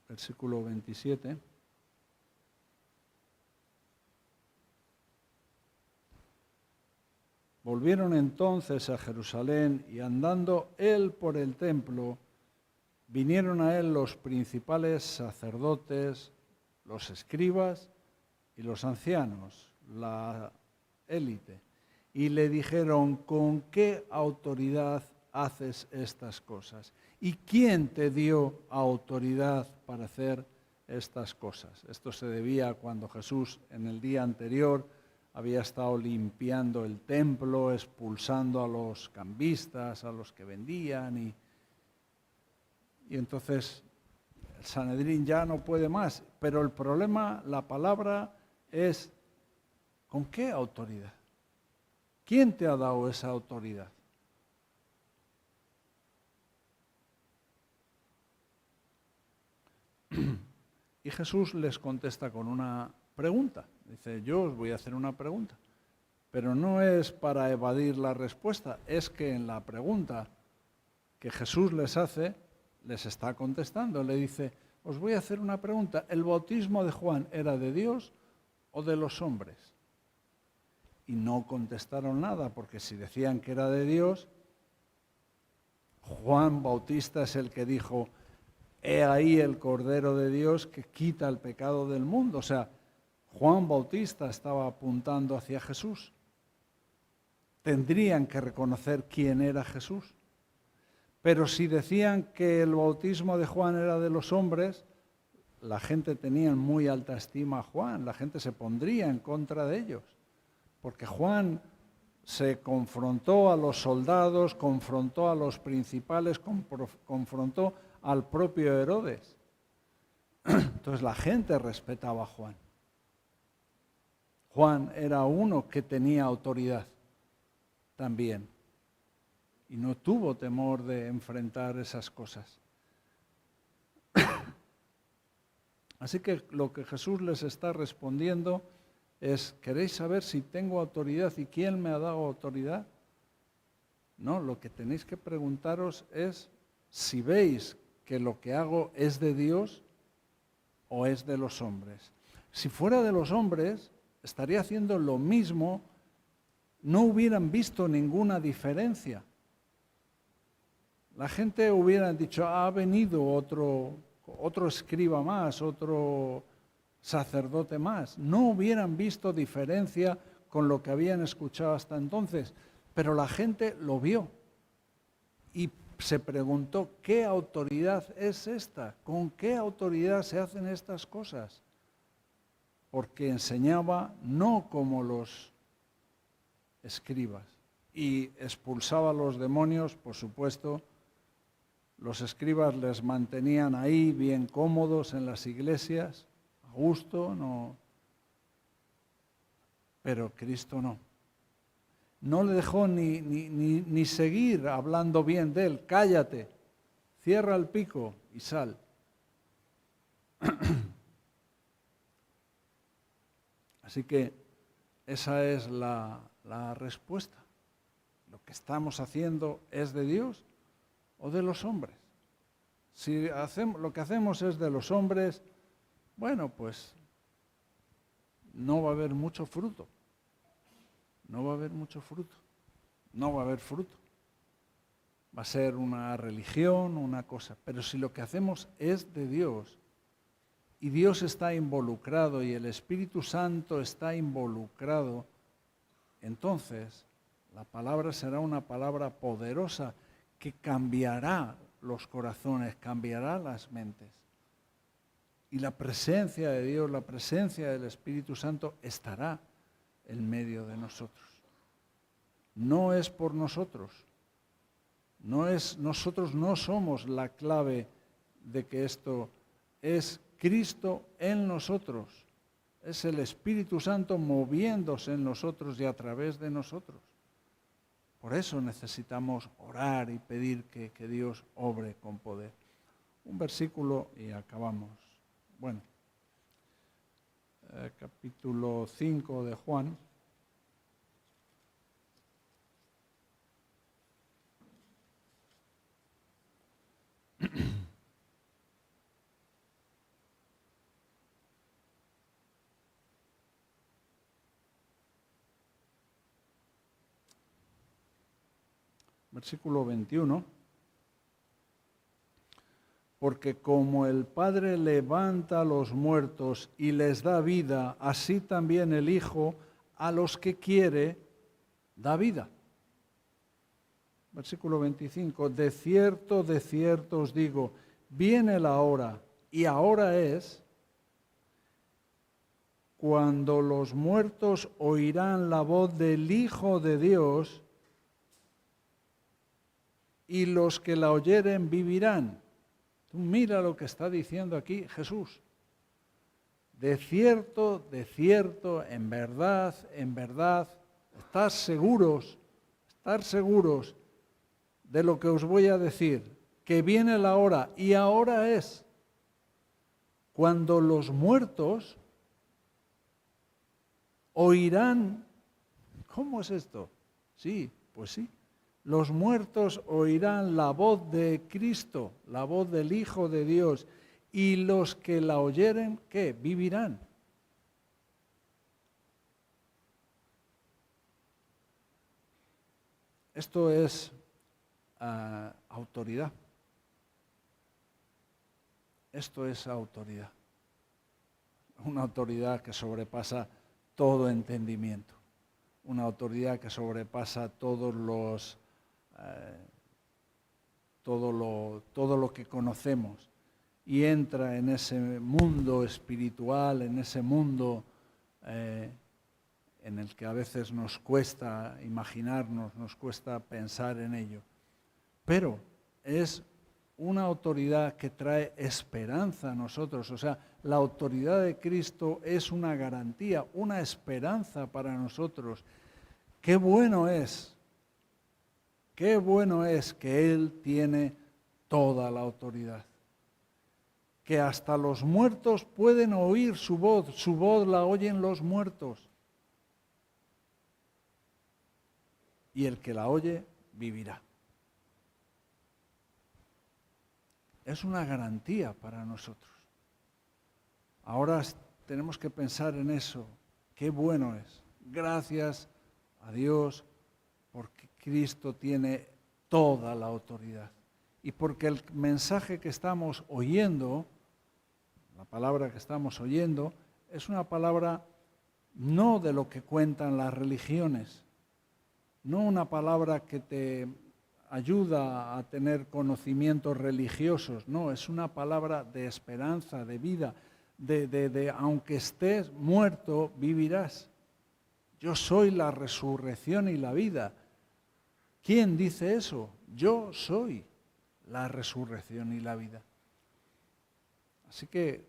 versículo 27. Volvieron entonces a Jerusalén y andando él por el templo, vinieron a él los principales sacerdotes, los escribas y los ancianos, la élite, y le dijeron: ¿con qué autoridad haces estas cosas? ¿Y quién te dio autoridad para hacer estas cosas? Esto se debía a cuando Jesús en el día anterior había estado limpiando el templo, expulsando a los cambistas, a los que vendían, y entonces el Sanedrín ya no puede más. Pero el problema, la palabra es: ¿con qué autoridad? ¿Quién te ha dado esa autoridad? Y Jesús les contesta con una pregunta. Dice: yo os voy a hacer una pregunta. Pero no es para evadir la respuesta, es que en la pregunta que Jesús les hace, les está contestando. Le dice: os voy a hacer una pregunta. ¿El bautismo de Juan era de Dios o de los hombres? Y no contestaron nada, porque si decían que era de Dios, Juan Bautista es el que dijo: he ahí el Cordero de Dios que quita el pecado del mundo. O sea, Juan Bautista estaba apuntando hacia Jesús. Tendrían que reconocer quién era Jesús. Pero si decían que el bautismo de Juan era de los hombres, la gente tenía en muy alta estima a Juan, la gente se pondría en contra de ellos. Porque Juan se confrontó a los soldados, confrontó a los principales, confrontó al propio Herodes. Entonces la gente respetaba a Juan. Juan era uno que tenía autoridad también y no tuvo temor de enfrentar esas cosas. Así que lo que Jesús les está respondiendo es: ¿queréis saber si tengo autoridad y quién me ha dado autoridad? No, lo que tenéis que preguntaros es si veis que lo que hago es de Dios o es de los hombres. Si fuera de los hombres, estaría haciendo lo mismo, no hubieran visto ninguna diferencia. La gente hubiera dicho: ha venido otro escriba más, otro sacerdote más. No hubieran visto diferencia con lo que habían escuchado hasta entonces, pero la gente lo vio y se preguntó: ¿qué autoridad es esta? ¿Con qué autoridad se hacen estas cosas? Porque enseñaba no como los escribas y expulsaba a los demonios, por supuesto. Los escribas les mantenían ahí bien cómodos en las iglesias, a gusto, no. Pero Cristo no. No le dejó ni seguir hablando bien de él. Cállate, cierra el pico y sal. Así que esa es la respuesta. ¿Lo que estamos haciendo es de Dios o de los hombres? Si lo que hacemos es de los hombres, bueno, pues no va a haber mucho fruto. No va a haber mucho fruto. No va a haber fruto. Va a ser una religión, una cosa. Pero si lo que hacemos es de Dios, y Dios está involucrado y el Espíritu Santo está involucrado, entonces la palabra será una palabra poderosa que cambiará los corazones, cambiará las mentes. Y la presencia de Dios, la presencia del Espíritu Santo estará en medio de nosotros. No es por nosotros, Nosotros no somos la clave de que esto es Cristo en nosotros. Es el Espíritu Santo moviéndose en nosotros y a través de nosotros. Por eso necesitamos orar y pedir que Dios obre con poder. Un versículo y acabamos. Bueno, capítulo 5 de Juan. Versículo 21. Porque como el Padre levanta a los muertos y les da vida, así también el Hijo a los que quiere da vida. Versículo 25. De cierto os digo, viene la hora, y ahora es, cuando los muertos oirán la voz del Hijo de Dios, y los que la oyeren vivirán. Tú mira lo que está diciendo aquí Jesús. De cierto, en verdad, estar seguros de lo que os voy a decir, que viene la hora, y ahora es, cuando los muertos oirán. ¿Cómo es esto? Sí, pues sí. Los muertos oirán la voz de Cristo, la voz del Hijo de Dios, y los que la oyeren, ¿qué? Vivirán. Esto es autoridad. Esto es autoridad. Una autoridad que sobrepasa todo entendimiento. Una autoridad que sobrepasa todos los todo lo que conocemos y entra en ese mundo espiritual, en ese mundo en el que a veces nos cuesta imaginarnos, nos cuesta pensar en ello. Pero es una autoridad que trae esperanza a nosotros. O sea, la autoridad de Cristo es una garantía, una esperanza para nosotros. Qué bueno es que Él tiene toda la autoridad. Que hasta los muertos pueden oír su voz la oyen los muertos. Y el que la oye vivirá. Es una garantía para nosotros. Ahora tenemos que pensar en eso. Qué bueno es. Gracias a Dios porque Cristo tiene toda la autoridad. Y porque el mensaje que estamos oyendo, la palabra que estamos oyendo, es una palabra no de lo que cuentan las religiones, no una palabra que te ayuda a tener conocimientos religiosos, no, es una palabra de esperanza, de vida, de aunque estés muerto, vivirás. Yo soy la resurrección y la vida. ¿Quién dice eso? Yo soy la resurrección y la vida. Así que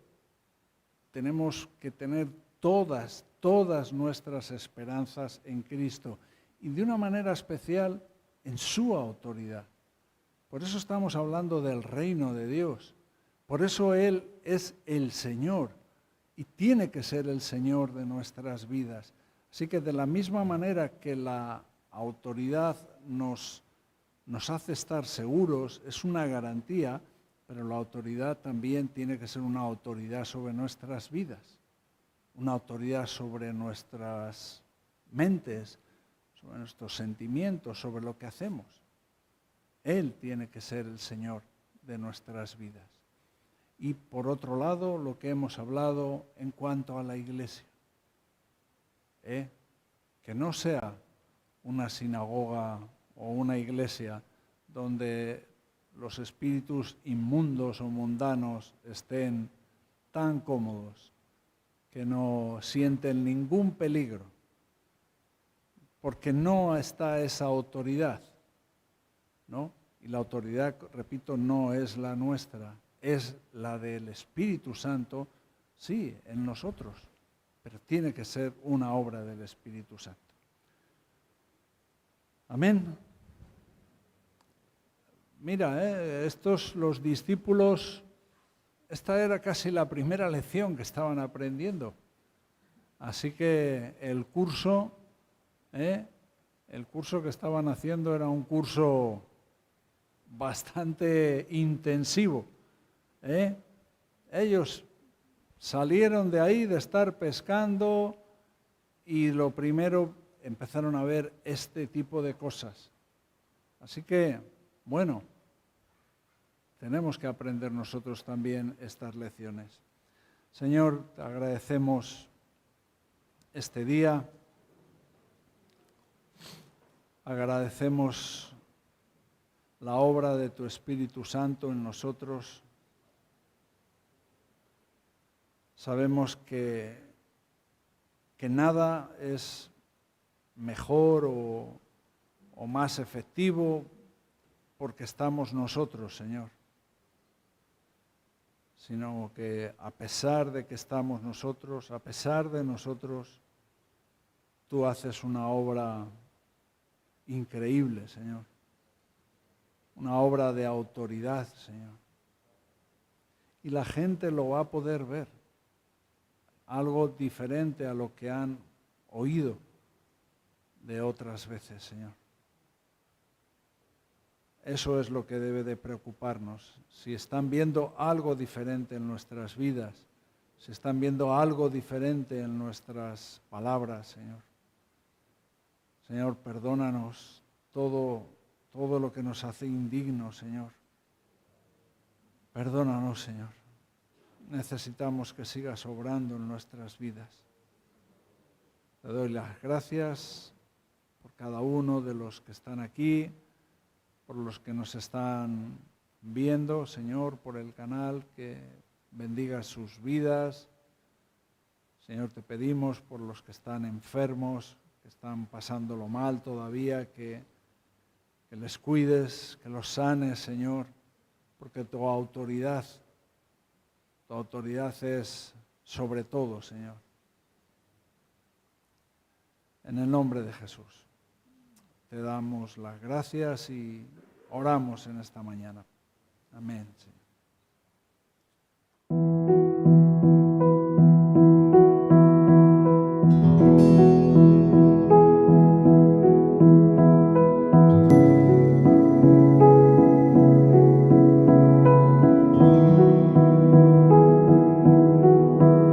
tenemos que tener todas nuestras esperanzas en Cristo y de una manera especial en su autoridad. Por eso estamos hablando del reino de Dios. Por eso Él es el Señor y tiene que ser el Señor de nuestras vidas. Así que de la misma manera que la autoridad nos hace estar seguros, es una garantía, pero la autoridad también tiene que ser una autoridad sobre nuestras vidas, una autoridad sobre nuestras mentes, sobre nuestros sentimientos, sobre lo que hacemos. Él tiene que ser el Señor de nuestras vidas. Y por otro lado, lo que hemos hablado en cuanto a la iglesia. Que no sea una sinagoga o una iglesia donde los espíritus inmundos o mundanos estén tan cómodos que no sienten ningún peligro, porque no está esa autoridad, ¿no? Y la autoridad, repito, no es la nuestra, es la del Espíritu Santo, sí, en nosotros, pero tiene que ser una obra del Espíritu Santo. Amén. Mira, los discípulos, esta era casi la primera lección que estaban aprendiendo. Así que el curso que estaban haciendo era un curso bastante intensivo. Ellos salieron de ahí de estar pescando y lo primero empezaron a ver este tipo de cosas. Así que, bueno, tenemos que aprender nosotros también estas lecciones. Señor, te agradecemos este día, agradecemos la obra de tu Espíritu Santo en nosotros. Sabemos que nada es mejor o más efectivo porque estamos nosotros, Señor, sino que a pesar de que estamos nosotros, a pesar de nosotros, tú haces una obra increíble, Señor, una obra de autoridad, Señor, y la gente lo va a poder ver, algo diferente a lo que han oído de otras veces, Señor. Eso es lo que debe de preocuparnos. Si están viendo algo diferente en nuestras vidas, si están viendo algo diferente en nuestras palabras, Señor. Señor, perdónanos todo lo que nos hace indignos, Señor. Perdónanos, Señor. Necesitamos que sigas obrando en nuestras vidas. Te doy las gracias por cada uno de los que están aquí, por los que nos están viendo, Señor, por el canal, que bendiga sus vidas. Señor, te pedimos por los que están enfermos, que están pasándolo mal todavía, que les cuides, que los sanes, Señor, porque tu autoridad es sobre todo, Señor. En el nombre de Jesús, te damos las gracias y oramos en esta mañana. Amén, Señor.